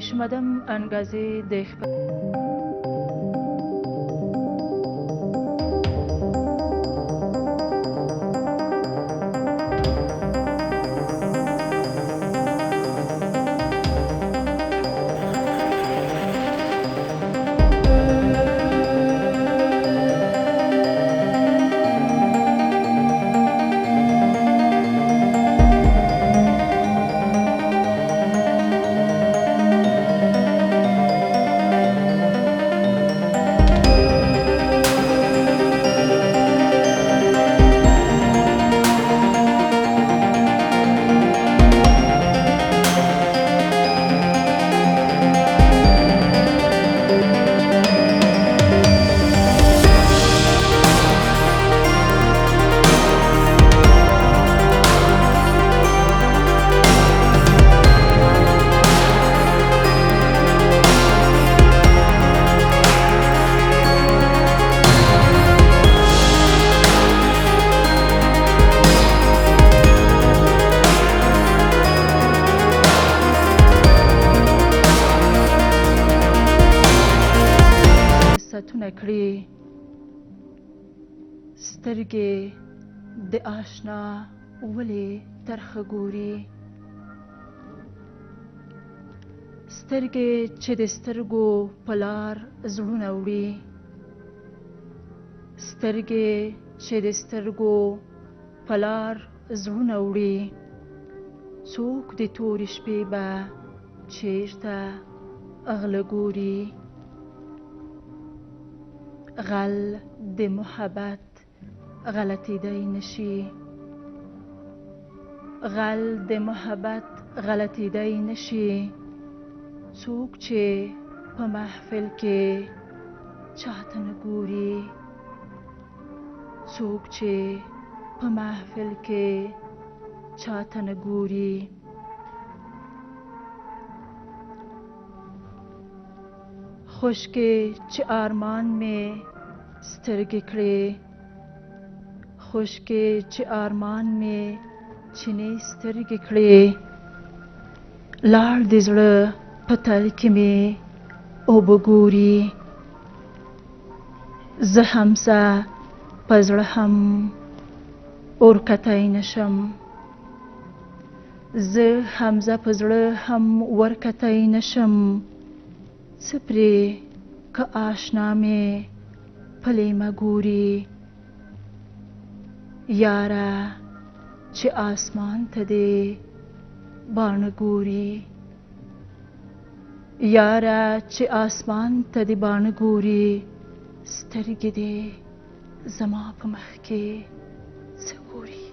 شمدم انگازی دیخ ستونه کړي سترګې د آشنا ولې ترخه ګوري سترګې چې د سترګو په لار زړونه وړي سترګې چې د سترګو په لار زړونه وړي څوک د تورې شپې به چیرته غله ګوري غل د محبت غلطیدای نشي غل د محبت غلطیدای نشي څوک چې په محفل کې چاته نه ګوري څوک چې په محفل کې چاته نه ګوري خوشکې چې آرمان مې سترګې کړې خوشکې چې آرمان مې چینې سترګې کړې لاړ د زړه په تل کې مې اوبه ګوري زه همسه په زړه هم ورکتی نشم زه همزه په زړه هم ورکتی نشم څه پرې که آشنا مې پلې مه ګوري یاره چې آسمان ته دې باڼه ګوري یاره چې آسمان ته دې باڼه ګوري سترګې دې زما په مخ کې څه ګوري